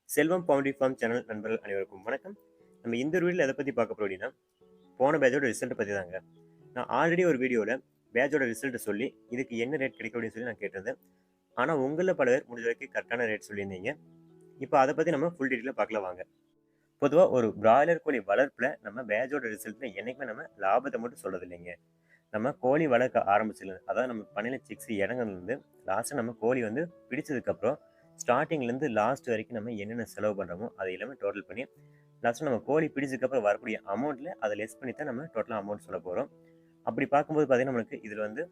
செல்வம் boundary form channel நண்பர்கள் அனைவருக்கும் வணக்கம். நம்ம இந்த வீடியோவில் எதை பற்றி பார்க்க போறோம் அப்படின்னா, போன பேட்சோட ரிசல்ட் பற்றி தாங்க. நான் ஆல்ரெடி ஒரு வீடியோவில் பேட்சோட ரிசல்ட் சொல்லி இதுக்கு என்ன ரேட் கிடைக்கும் அப்படின்னு சொல்லி நான் கேட்டிருந்தேன். ஆனால் உங்களில் பல பேர் முடிஞ்ச வரைக்கும் கரெக்டான ரேட் சொல்லியிருந்தீங்க. இப்போ அதை பற்றி நம்ம ஃபுல் டீட்டெயிலாக பார்க்கலாம் வாங்க. பொதுவாக ஒரு பிராய்லர் கோழி வளர்ப்பில் நம்ம பேட்சோட ரிசல்ட்டில் என்றைக்குமே நம்ம லாபத்தை மட்டும் சொல்றது இல்லைங்க. நம்ம கோழி வளர்க்க ஆரம்பிச்சதுல அதாவது நம்ம பண்ணையில் சிக்ஸ் இறங்குனதுலேருந்து லாஸ்ட்டாக நம்ம கோழி வந்து பிடிச்சதுக்கப்புறம் ஸ்டார்டிங்லேருந்து லாஸ்ட் வரைக்கும் நம்ம என்னென்ன செலவு பண்ணுறோமோ அதை எல்லாமே டோட்டல் பண்ணி லாஸ்ட்டாக நம்ம கோழி பிடிச்சதுக்கப்புறம் வரக்கூடிய அமௌண்ட்டில் அதை லெஸ் பண்ணி தான் நம்ம டோட்டலாக அமௌண்ட் சொல்ல போகிறோம். அப்படி பார்க்கும்போது பார்த்தீங்கன்னா நம்மளுக்கு இதில் வந்து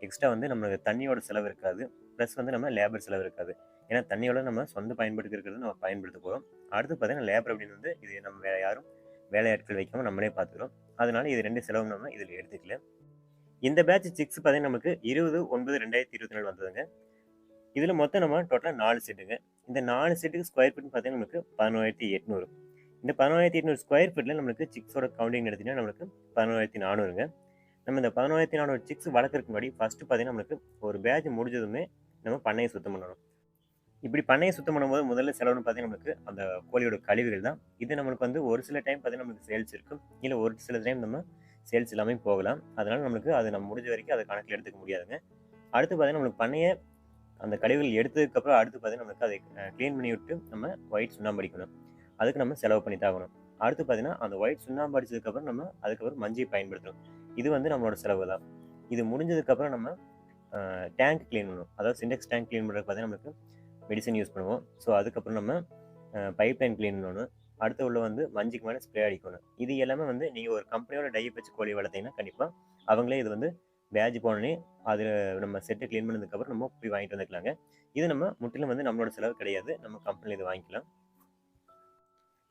எக்ஸ்ட்ரா வந்து நம்மளுக்கு தண்ணியோட செலவு இருக்காது, ப்ளஸ் வந்து நம்ம லேபர் செலவு இருக்காது. ஏன்னா தண்ணியோட நம்ம சொந்த பயன்பாட்டுக்கு இருக்கிறது நம்ம பயன்படுத்த போகிறோம். அடுத்து பார்த்தீங்கன்னா லேபர் அப்படின்னு வந்து இது நம்ம வேற யாரும் வேலையாட்கள் வைக்காமல் நம்மளே பார்த்துக்கிறோம். அதனால இது ரெண்டு செலவு நம்ம இதில் எடுத்துக்கல. இந்த பேட்ச் சிக்ஸ் பார்த்தீங்கன்னா நமக்கு 20/9/2024 வந்ததுங்க. இதில் மொத்தம் நம்ம டோட்டலாக 4 செட்டுங்க. இந்த 4 செட்டுக்கு ஸ்கொயர் ஃபீட்னு பார்த்தீங்கன்னா நமக்கு 11,800. இந்த 11,800 ஸ்கொயர் ஃபீட்டில் நம்மளுக்கு சிக்ஸோட கவுண்டிங் எடுத்தீங்கன்னா நம்மளுக்கு 11,400ங்க. நம்ம இந்த 11,400 சிக்ஸ் வளர்க்குறதுக்கு முன்னாடி ஃபஸ்ட்டு பார்த்தீங்கன்னா நம்மளுக்கு ஒரு பேட்ச் முடிஞ்சதுமே நம்ம பண்ணையை சுத்தம் பண்ணணும். இப்படி பண்ணையை சுத்தம் பண்ணும்போது முதல்ல செலவுன்னு பார்த்தீங்கன்னா நம்மளுக்கு அந்த கோழியோட கழிவுகள் தான். இது நம்மளுக்கு வந்து ஒரு சில டைம் பார்த்தீங்கன்னா நம்மளுக்கு சேல்ஸ் இருக்கும், இல்லை ஒரு சில டைம் நம்ம சேல்ஸ் இல்லாமல் போகலாம். அதனால நம்மளுக்கு அது நம்ம முடிஞ்ச வரைக்கும் அதை கணக்கில் எடுத்துக்க முடியாதுங்க. அடுத்து பார்த்தீங்கன்னா நம்மளுக்கு பண்ணையை அந்த கழிவுகள் எடுத்ததுக்கப்புறம் அடுத்து பார்த்தீங்கன்னா நம்மளுக்கு அதை க்ளீன் பண்ணி விட்டு நம்ம ஒயிட் சுண்ணாம்பு அடிக்கணும். அதுக்கு நம்ம செலவு பண்ணி தாகணும். அடுத்து பார்த்தீங்கன்னா அந்த ஒயிட் சுண்ணாம்பு அடிச்சதுக்கப்புறம் நம்ம அதுக்கப்புறம் மஞ்சள் பயன்படுத்தணும். இது வந்து நம்மளோட செலவு தான். இது முடிஞ்சதுக்கப்புறம் நம்ம டேங்க் க்ளீன் பண்ணணும். அதாவது சிண்டெக்ஸ் டேங்க் க்ளீன் பண்ணுறதுக்கு பார்த்தீங்கன்னா நம்மளுக்கு மெடிசன் யூஸ் பண்ணுவோம். ஸோ அதுக்கப்புறம் நம்ம பைப் லைன் க்ளீன் பண்ணணும். அடுத்து உள்ள வந்து மஞ்சுக்கு மேலே ஸ்ப்ரே அடிக்கணும். இது எல்லாமே வந்து நீங்கள் ஒரு கம்பெனியோட டை வச்சு கோழி வளர்த்தீங்கன்னா கண்டிப்பாக அவங்களே இது வந்து பேட்ச் போனோடனே அதில் நம்ம செட்டை க்ளீன் பண்ணதுக்கப்புறம் நம்ம போய் வாங்கிட்டு வந்துக்கலாங்க. இது நம்ம முற்றிலும் வந்து நம்மளோட செலவு கிடையாது. நம்ம கம்பெனியில் இது வாங்கிக்கலாம்.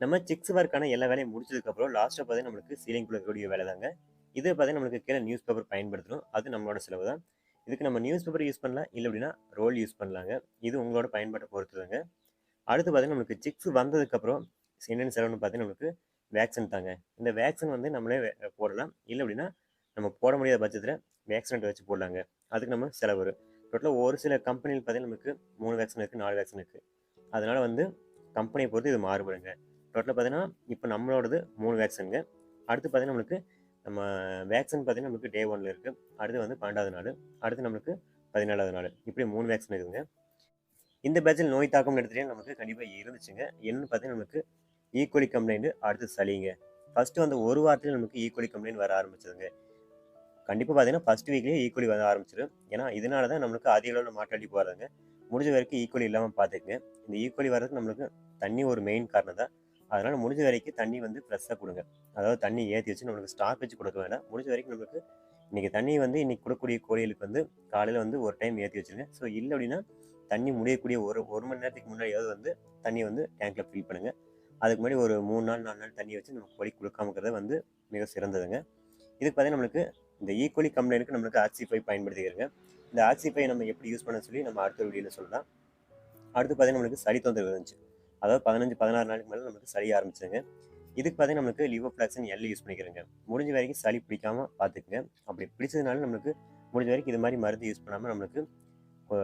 நம்ம சிக்ஸ் ஒர்க்கான எல்லா வேலையும் முடிச்சதுக்கப்புறம் லாஸ்ட்டாக பார்த்தீங்கன்னா நம்மளுக்கு சீலிங் கொடுக்கக்கூடிய வேலை தாங்க. இது பார்த்தீங்கன்னா நம்மளுக்கு கீழே நியூஸ் பேப்பர் பயன்படுத்தணும். அது நம்மளோட செலவு தான். இதுக்கு நம்ம நியூஸ் பேப்பர் யூஸ் பண்ணலாம், இல்லை அப்படின்னா ரோல் யூஸ் பண்ணலாங்க. இது உங்களோட பயன்பாட்டை பொறுத்துதாங்க. அடுத்து பார்த்தீங்கன்னா நம்மளுக்கு சிக்ஸ் வந்ததுக்கப்புறம் என்னென்ன செலவுன்னு பார்த்தீங்கன்னா நம்மளுக்கு வேக்சின் தாங்க. இந்த வேக்சின் வந்து நம்மளே போடலாம், இல்லை அப்படின்னா நம்ம போட முடியாத பட்சத்தில் வேக்சினேட் வச்சு போடலாங்க. அதுக்கு நம்ம செலவு வரும். டோட்டலாக ஒரு சில கம்பெனியில் பார்த்தீங்கன்னா நமக்கு 3 வேக்சின் இருக்குது, 4 வேக்சின் இருக்குது. அதனால வந்து கம்பெனியை பொறுத்து இது மாறுபடுங்க. டோட்டலாக பார்த்தீங்கன்னா இப்போ நம்மளோடது 3 வேக்சினுங்க. அடுத்து பார்த்தீங்கன்னா நம்மளுக்கு நம்ம வேக்சின் பார்த்தீங்கன்னா நம்மளுக்கு டே 1ல் இருக்குது. அடுத்து வந்து 12வது நாள், அடுத்து நம்மளுக்கு 14வது நாள், இப்படி 3 வேக்சின் இருக்குதுங்க. இந்த பேட்சில் நோய் தாக்கம் எடுத்துகிட்டே நமக்கு கண்டிப்பாக இருந்துச்சுங்க. என்னன்னு பார்த்தீங்கன்னா நமக்கு ஈக்குவலி கம்ப்ளைண்ட், அடுத்து சளிங்க. ஃபஸ்ட்டு வந்து ஒரு வாரத்தில் நமக்கு ஈக்குவலி கம்ப்ளைண்ட் வர ஆரம்பிச்சதுங்க. கண்டிப்பாக பார்த்தீங்கன்னா ஃபஸ்ட் வீக்லேயே ஈக்குவலி வர ஆரம்பிச்சிடும். ஏன்னா இதனால தான் நம்மளுக்கு அதிக அளவில் மாட்டாட்டி போகிறாங்க. முடிஞ்ச வரைக்கும் ஈக்குவலி இல்லாமல் பார்த்துக்குங்க. இந்த ஈக்குவலி வர்றதுக்கு நம்மளுக்கு தண்ணி ஒரு மெயின் காரணம் தான். அதனால் முடிஞ்ச வரைக்கும் தண்ணி வந்து ஃப்ரெஷ்ஷாக கொடுங்க. அதாவது தண்ணி ஏற்றி வச்சு நம்மளுக்கு ஸ்டாக் வச்சு கொடுக்க வேண்டாம். முடிஞ்ச வரைக்கும் நம்மளுக்கு இன்றைக்கி தண்ணி வந்து இன்றைக்கி கொடுக்கக்கூடிய கோழிகளுக்கு வந்து காலையில் வந்து ஒரு டைம் ஏற்றி வச்சுருங்க. ஸோ இல்லை அப்படின்னா தண்ணி முடியக்கூடிய ஒரு மணி நேரத்துக்கு முன்னாடியாவது வந்து தண்ணி வந்து டேங்க்கில் ஃபில் பண்ணுங்கள். அதுக்கு முன்னாடி ஒரு 3 நாள் 4 நாள் தண்ணி வச்சு நம்ம கோழி கொடுக்காம இருக்கிறது வந்து மிக சிறந்ததுங்க. இதுக்கு பார்த்தீங்கன்னா நம்மளுக்கு இந்த ஈக்குவலி கம்ப்ளைண்ட்டுக்கு நம்மளுக்கு ஆக்சிஃபை பயன்படுத்திக்கிறங்க. இந்த ஆக்சிஃபை நம்ம எப்படி யூஸ் பண்ண சொல்லி நம்ம அடுத்த வீடியோவில் சொல்லலாம். அடுத்து பார்த்தீங்கன்னா நம்மளுக்கு சளி தொந்தரவு இருந்துச்சு. அதாவது 15-16 நாளைக்கு மேலே நம்மளுக்கு சளி ஆரம்பிச்சுங்க. இதுக்கு பார்த்தீங்கன்னா நம்மளுக்கு லிவோஃப்ளாக்சின் எல் யூஸ் பண்ணிக்கிறேங்க. முடிஞ்ச வரைக்கும் சளி பிடிக்காமல் பார்த்துக்குங்க. அப்படி பிடிச்சதுனால நம்மளுக்கு முடிஞ்ச வரைக்கும் இது மாதிரி மருந்து யூஸ் பண்ணாமல் நம்மளுக்கு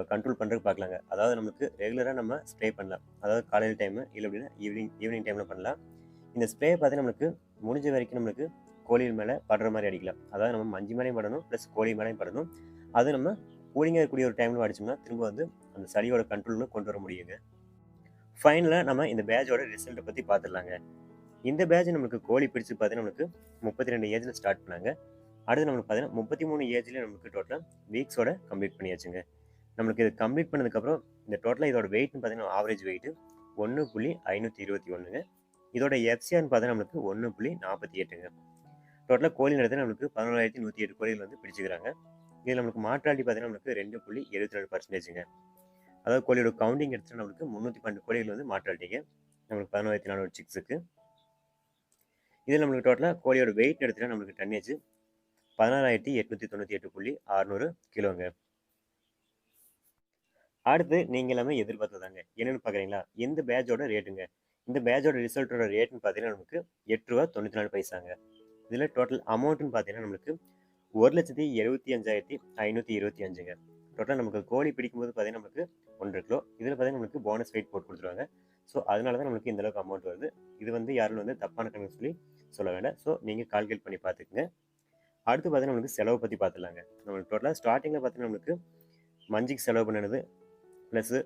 கண்ட்ரோல் பண்ணுறதுக்கு பார்க்கலாங்க. அதாவது நம்மளுக்கு ரெகுலராக நம்ம ஸ்ப்ரே பண்ணலாம். அதாவது காலையில் டைமு, இல்லை அப்படின்னா ஈவினிங் டைமில் பண்ணலாம். இந்த ஸ்ப்ரே பார்த்தீங்கன்னா நம்மளுக்கு முடிஞ்ச வரைக்கும் நம்மளுக்கு கோழிகள் மேலே படுற மாதிரி அடிக்கலாம். அதாவது நம்ம மஞ்சள் மேலேயும் படணும், ப்ளஸ் கோழி மேலேயும் படணும். அது நம்ம கூலிங்காக இருக்கக்கூடிய ஒரு டைமில் அடிச்சோம்னா திரும்ப வந்து அந்த சளியோட கண்ட்ரோலில் கொண்டு வர முடியுங்க. ஃபைனலாக நம்ம இந்த பேட்சோட ரிசல்ட்டை பற்றி பார்த்துடலாங்க. இந்த பேட்ச் நம்மளுக்கு கோழி பிடிச்சி பார்த்தீங்கன்னா நம்மளுக்கு 32 ஏஜில் ஸ்டார்ட் பண்ணாங்க. அடுத்து நம்மளுக்கு பார்த்தீங்கன்னா 33 ஏஜில் நம்மளுக்கு டோட்டலாக வீக்ஸோட கம்ப்ளீட் பண்ணியாச்சுங்க. நம்மளுக்கு இது கம்ப்ளீட் பண்ணதுக்கப்புறம் இந்த டோட்டலாக இதோட வெயிட்னு பார்த்தீங்கன்னா ஆவரேஜ் வெயிட்டு 1.521ங்க. இதோட எஃப்சிஆர்னு பார்த்தா நம்மளுக்கு 1.48ங்க. டோட்டலாக கோழி நடத்தி நம்மளுக்கு 11,108 கோழிகள் வந்து பிடிச்சிக்கிறாங்க. இதில் நம்மளுக்கு மார்டாலிட்டி பார்த்தீங்கன்னா நம்மளுக்கு 2.72%ங்க. அதாவது கோழியோட கவுண்டிங் எடுத்துகிட்டு நம்மளுக்கு 312 கோழிகள் வந்து மார்டாலிட்டிங்க நம்மளுக்கு 11,400 சிக்ஸுக்கு. இதில் நம்மளுக்கு டோட்டலாக கோழியோட வெயிட் எடுத்துகிட்டா நம்மளுக்கு டன்னேஜ் 16,898.600 கிலோங்க. அடுத்து நீங்கள் எல்லாமே எதிர்பார்த்ததாங்க. என்னென்னு பார்க்குறீங்களா? இந்த பேட்சோட ரேட்டுங்க. இந்த பேட்சோட ரிசல்ட்டோட ரேட்டுன்னு பார்த்தீங்கன்னா நமக்கு ₹8.94. இதில் டோட்டல் அமௌண்ட்டுன்னு பார்த்தீங்கன்னா நம்மளுக்கு 1,75,525ங்க. டோட்டலாக நமக்கு கோழி பிடிக்கும்போது பார்த்தீங்கன்னா நமக்கு 1.5 கிலோ. இதில் பார்த்தீங்கன்னா நம்மளுக்கு போனஸ் வெயிட் போட்டு கொடுத்துருவாங்க. ஸோ அதனால தான் நம்மளுக்கு இந்த அளவுக்கு அமௌண்ட் வருது. இது வந்து யாரும் வந்து தப்பான கணக்கு சொல்லி சொல்ல வேண்டாம். ஸோ நீங்கள் கால்குலேட் பண்ணி பார்த்துக்குங்க. அடுத்து பார்த்தீங்கன்னா நம்மளுக்கு செலவு பற்றி பார்த்துலாங்க. நம்மளுக்கு டோட்டலாக ஸ்டார்டிங்கில் பார்த்தீங்கன்னா நம்மளுக்கு மஞ்சிக்கு செலவு பண்ணினது ப்ளஸ்ஸு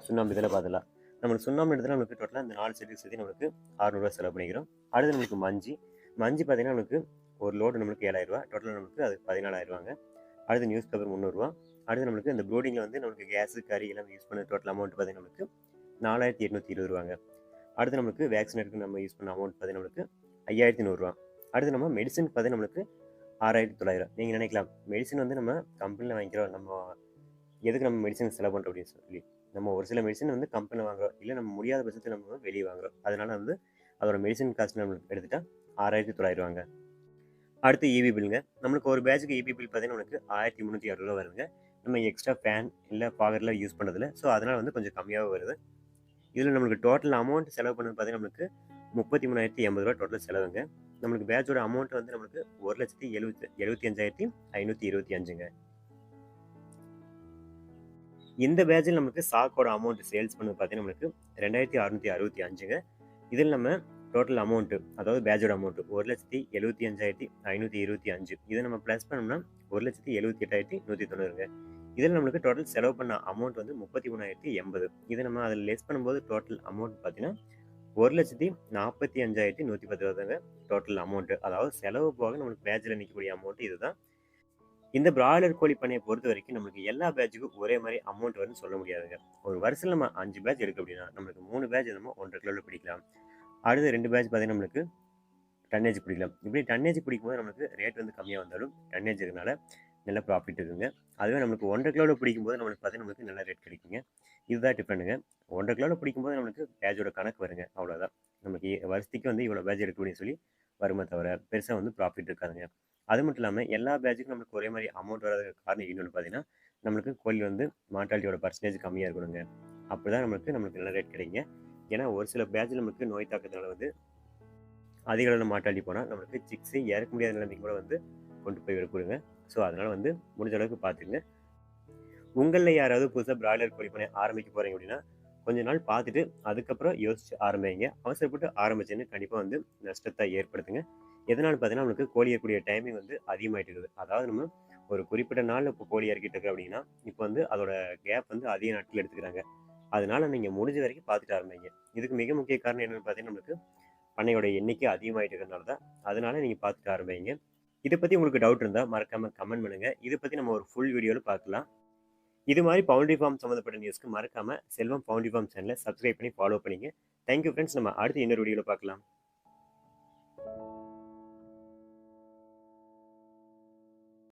சுண்ணாம்பு இதில் பார்த்துலாம். நம்மளுக்கு சுண்ணாம்பு இடத்துல நம்மளுக்கு டோட்டலாக இந்த 4 செட்டுக்கு சேர்த்து நம்மளுக்கு ரூ. 600 செலவு பண்ணிக்கிறோம். அடுத்து நம்மளுக்கு மஞ்சி பார்த்தீங்கன்னா நம்மளுக்கு ஒரு லோடு நம்மளுக்கு ரூ. 7,000, டோட்டலாக நம்மளுக்கு அது 14,000. அடுத்து நியூஸ் பேப்பர் ரூ. 300. அடுத்து நம்மளுக்கு இந்த ப்ளூடிங்கில் வந்து நம்மளுக்கு கேஸு கறி எல்லாம் யூஸ் பண்ண டோட்டல் அமௌண்ட் பார்த்தீங்கன்னா நம்மளுக்கு ரூ. 4,820. அடுத்து நம்மளுக்கு வேக்சினேட்டுக்கு நம்ம யூஸ் பண்ண அமௌண்ட் பார்த்தீங்கன்னா நம்மளுக்கு ரூ. 5,100. அடுத்து நம்ம மெடிசன் பார்த்தீங்கன்னா நம்மளுக்கு 6,900. நீங்கள் நினைக்கலாம் மெடிசன் வந்து நம்ம கம்பெனியில் வாங்கிக்கிறோம், நம்ம எதுக்கு நம்ம மெடிசன் செலவு பண்ணுறோம் அப்படின்னு சொல்லி. நம்ம ஒரு சில மெடிசன் வந்து கம்பெனியில் வாங்குறோம், இல்லை நம்ம முடியாத பட்சத்தில் நம்ம வெளியே வாங்குறோம். அதனால வந்து அதோட மெடிசன் காஸ்ட் நம்மளுக்கு எடுத்துட்டா 6,900. அடுத்து இபி பில்லுங்க. நம்மளுக்கு ஒரு பேட்சுக்கு இபி பில் பார்த்தீங்கன்னா நம்மளுக்கு 1,360 வருதுங்க. நம்ம எக்ஸ்ட்ரா ஃபேன் இல்லை ஃபாகரில் யூஸ் பண்ணுறதில்ல. ஸோ அதனால் வந்து கொஞ்சம் கம்மியாகவும் வருது. இதில் நம்மளுக்கு டோட்டல் அமௌண்ட் செலவு பண்ணது பார்த்தீங்கன்னா நம்மளுக்கு ரூ. 33,080 டோட்டல் செலவுங்க. நம்மளுக்கு பேட்சோட அமௌண்ட் வந்து நம்மளுக்கு 1,75,525ங்க. இந்த பேட்சில் நமக்கு சாக்கோட அமௌண்ட் சேல்ஸ் பண்ணது பார்த்தீங்கன்னா நம்மளுக்கு 2,665ங்க. இதில் நம்ம டோட்டல் அமௌண்ட்டு, அதாவது பேட்சோட அமௌண்ட்டு 1,75,525. இதை நம்ம ப்ளஸ் பண்ணோம்னா 1,78,190ங்க. இதில் நம்மளுக்கு டோட்டல் செலவு பண்ண அமௌண்ட் வந்து 33,080. இதை நம்ம அதில் லெஸ் பண்ணும்போது டோட்டல் அமௌண்ட் பார்த்தீங்கன்னா 1,45,110 டோட்டல் அமௌண்ட்டு. அதாவது செலவு போக நம்மளுக்கு பேட்சில் நிற்கக்கூடிய அமௌண்ட் இதுதான். இந்த பிராய்லர் கோழி பண்ணையை பொறுத்த வரைக்கும் நம்மளுக்கு எல்லா பேட்சுக்கும் ஒரே மாதிரி அமௌண்ட் வரும்னு சொல்ல முடியாதுங்க. ஒரு வருஷத்தில் நம்ம 5 பேட்ச் எடுக்க அப்படின்னா நம்மளுக்கு 3 பேட்ச் நம்ம 1.5 கிலோவில் பிடிக்கலாம். அடுத்து 2 பேட்ச் பார்த்தீங்கன்னா நம்மளுக்கு டன்னேஜ் பிடிக்கலாம். இப்படி டன்னேஜ் பிடிக்கும்போது நம்மளுக்கு ரேட் வந்து கம்மியாக வந்தாலும் டன்னேஜ் இருக்கனால நல்ல ப்ராஃபிட் இருக்குங்க. அதுவே நம்மளுக்கு 1.5 கிலோவில் பிடிக்கும்போது நம்மளுக்கு பார்த்தீங்கன்னா நம்மளுக்கு நல்ல ரேட் கிடைக்குங்க. இதுதான் டிஃப்ரெண்ட்டுங்க. 1.5 கிலோவில் பிடிக்கும்போது நம்மளுக்கு பேட்சோட கணக்கு வருங்க, அவ்வளோதான். நமக்கு வருஷத்துக்கு வந்து இவ்வளோ பேட்ச் எடுக்க அப்படின்னு சொல்லி வருமே தவிர பெருசாக வந்து ப்ராஃபிட் இருக்காதுங்க. அது மட்டும் இல்லாமல் எல்லா பேட்சுக்கும் நம்மளுக்கு ஒரே மாதிரி அமௌண்ட் வராதுக்கு காரணம் இன்னொன்று பார்த்தீங்கன்னா நம்மளுக்கு கோழி வந்து மார்ட்டாலிட்டியோட பர்சன்டேஜ் கம்மியாக இருக்கணுங்க. அப்படி தான் நம்மளுக்கு நல்ல ரேட் கிடைக்குங்க. ஏன்னா ஒரு சில பேட்சில் நம்மளுக்கு நோய் தாக்கத்தினால வந்து அதிக அளவில் மார்ட்டாலிட்டி போனால் நம்மளுக்கு சிக்ஸு இறக்க முடியாத நிலைமைக்கு கூட வந்து கொண்டு போய் விடக்கூடுங்க. ஸோ அதனால் வந்து முடிஞ்ச அளவுக்கு பார்த்துங்க. உங்களில் யாராவது புதுசாக பிராய்லர் கோழி பண்ணை ஆரம்பிக்க போகிறீங்க அப்படின்னா கொஞ்ச நாள் பார்த்துட்டு அதுக்கப்புறம் யோசிச்சு ஆரம்பிங்க. அவசரப்பட்டு ஆரம்பிச்சுன்னு கண்டிப்பாக வந்து நஷ்டத்தை ஏற்படுத்துங்க. எதனால பார்த்தீங்கன்னா நம்மளுக்கு கோழி இருக்கக்கூடிய டைமிங் வந்து அதிகமாகிட்டு இருக்குது. அதாவது நம்ம ஒரு குறிப்பிட்ட நாளில் இப்போ கோழி இறக்கிட்டு இருக்கு அப்படின்னா இப்போ வந்து அதோட கேப் வந்து அதிக நாட்கள் எடுத்துக்கிறாங்க. அதனால நீங்கள் முடிஞ்ச வரைக்கும் பார்த்துட்டு ஆரம்பிங்க. இதுக்கு மிக முக்கிய காரணம் என்னென்னு பார்த்தீங்கன்னா நம்மளுக்கு பண்ணையோட எண்ணிக்கை அதிகமாகிட்டு இருக்கிறதுனால தான். அதனால நீங்கள் பார்த்துட்டு ஆரம்பிங்க. இதை பற்றி உங்களுக்கு டவுட் இருந்தால் மறக்காமல் கமெண்ட் பண்ணுங்கள். இதை பற்றி நம்ம ஒரு ஃபுல் வீடியோவில் பார்க்கலாம். இது மாதிரி பவுல்ட்ரி ஃபார்ம் சம்மந்தப்பட்ட நியூஸ்க்கு மறக்காமல் செல்வம் பவுல்ட்ரி ஃபார்ம் சேனலை சப்ஸ்கிரைப் பண்ணி ஃபாலோ பண்ணிங்க. Thank you friends. நம்ம அடுத்து இன்னொரு வீடியோவில் பார்க்கலாம்.